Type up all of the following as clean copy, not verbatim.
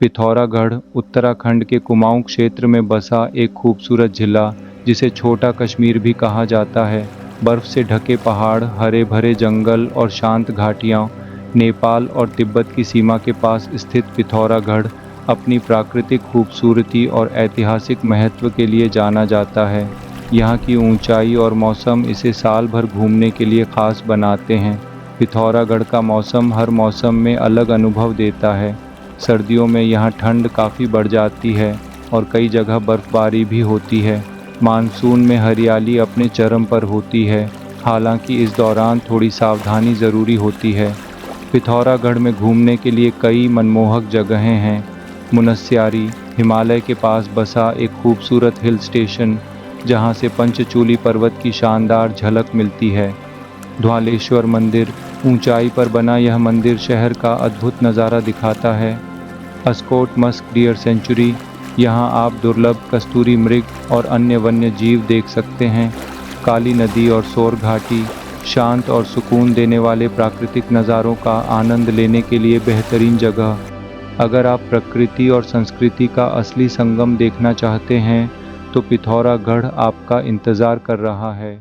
पिथौरागढ़ उत्तराखंड के कुमाऊं क्षेत्र में बसा एक खूबसूरत जिला जिसे छोटा कश्मीर भी कहा जाता है। बर्फ से ढके पहाड़, हरे भरे जंगल और शांत घाटियाँ। नेपाल और तिब्बत की सीमा के पास स्थित पिथौरागढ़ अपनी प्राकृतिक खूबसूरती और ऐतिहासिक महत्व के लिए जाना जाता है। यहाँ की ऊंचाई और मौसम इसे साल भर घूमने के लिए खास बनाते हैं। पिथौरागढ़ का मौसम हर मौसम में अलग अनुभव देता है। सर्दियों में यहाँ ठंड काफ़ी बढ़ जाती है और कई जगह बर्फबारी भी होती है। मानसून में हरियाली अपने चरम पर होती है, हालांकि इस दौरान थोड़ी सावधानी ज़रूरी होती है। पिथौरागढ़ में घूमने के लिए कई मनमोहक जगहें हैं। मुनस्यारी, हिमालय के पास बसा एक खूबसूरत हिल स्टेशन जहाँ से पंचचूली पर्वत की शानदार झलक मिलती है। ध्वालेश्वर मंदिर, ऊंचाई पर बना यह मंदिर शहर का अद्भुत नज़ारा दिखाता है। अस्कोट मस्क डियर सेंचुरी, यहाँ आप दुर्लभ कस्तूरी मृग और अन्य वन्य जीव देख सकते हैं। काली नदी और सौर घाटी, शांत और सुकून देने वाले प्राकृतिक नज़ारों का आनंद लेने के लिए बेहतरीन जगह। अगर आप प्रकृति और संस्कृति का असली संगम देखना चाहते हैं तो पिथौरागढ़ आपका इंतज़ार कर रहा है।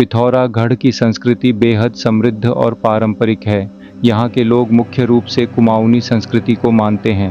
पिथौरागढ़ की संस्कृति बेहद समृद्ध और पारंपरिक है। यहाँ के लोग मुख्य रूप से कुमाऊनी संस्कृति को मानते हैं।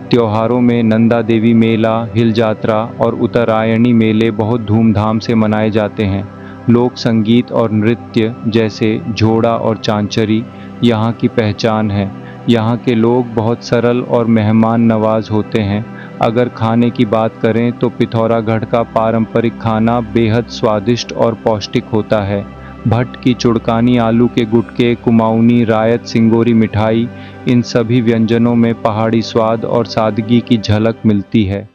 त्योहारों में नंदा देवी मेला, हिल जात्रा और उत्तरायणी मेले बहुत धूमधाम से मनाए जाते हैं। लोक संगीत और नृत्य जैसे झोड़ा और चांचरी यहाँ की पहचान है। यहाँ के लोग बहुत सरल और मेहमान नवाज होते हैं। अगर खाने की बात करें तो पिथौरागढ़ का पारंपरिक खाना बेहद स्वादिष्ट और पौष्टिक होता है। भट्ट की चुड़कानी, आलू के गुटके, कुमाऊनी रायत, सिंगोरी मिठाई, इन सभी व्यंजनों में पहाड़ी स्वाद और सादगी की झलक मिलती है।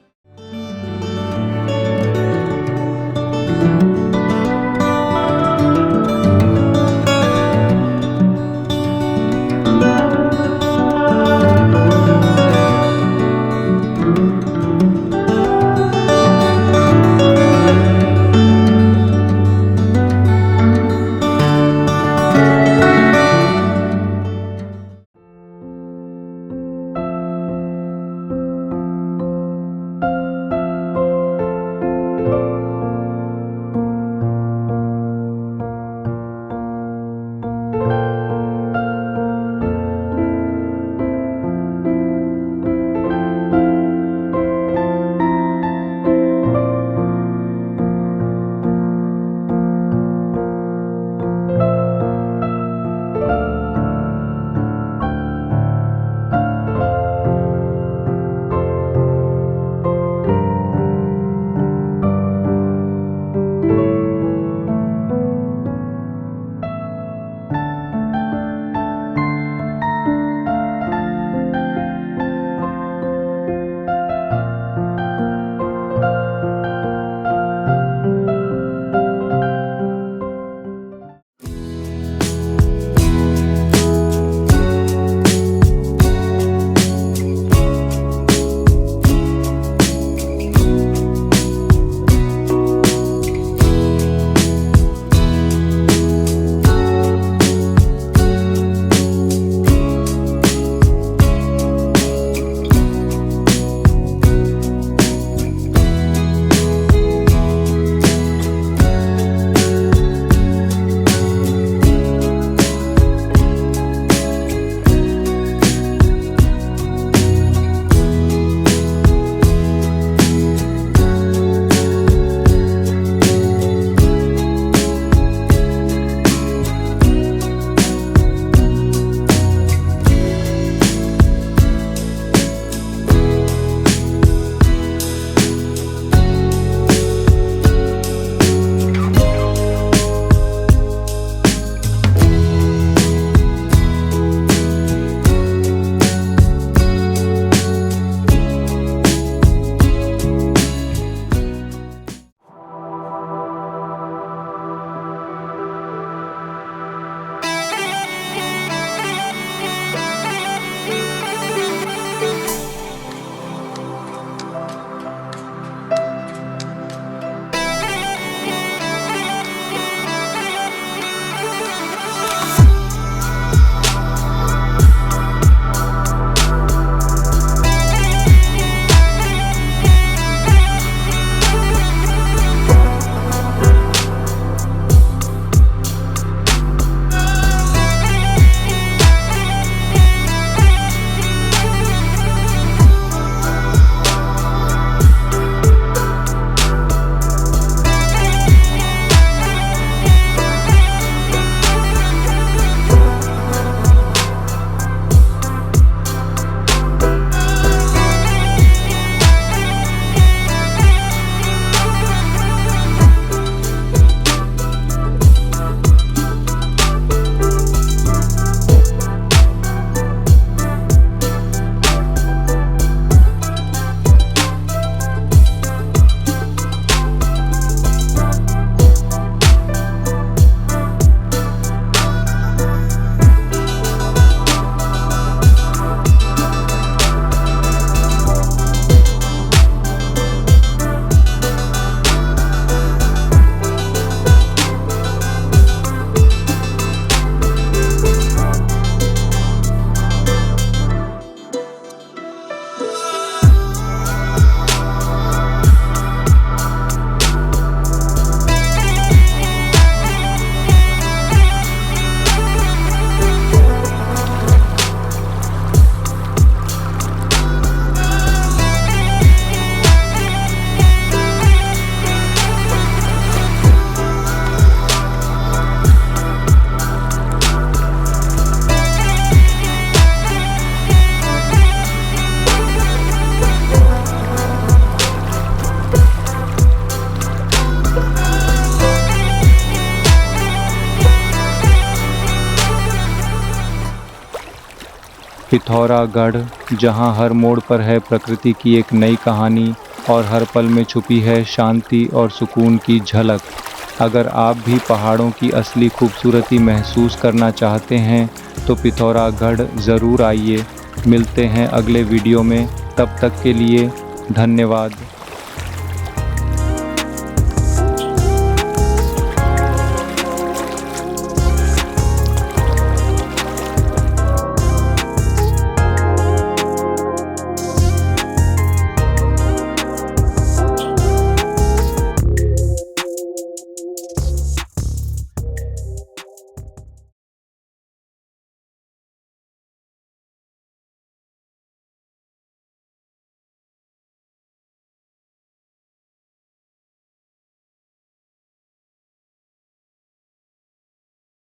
पिथौरागढ़, जहां हर मोड़ पर है प्रकृति की एक नई कहानी और हर पल में छुपी है शांति और सुकून की झलक। अगर आप भी पहाड़ों की असली खूबसूरती महसूस करना चाहते हैं तो पिथौरागढ़ ज़रूर आइए। मिलते हैं अगले वीडियो में, तब तक के लिए धन्यवाद।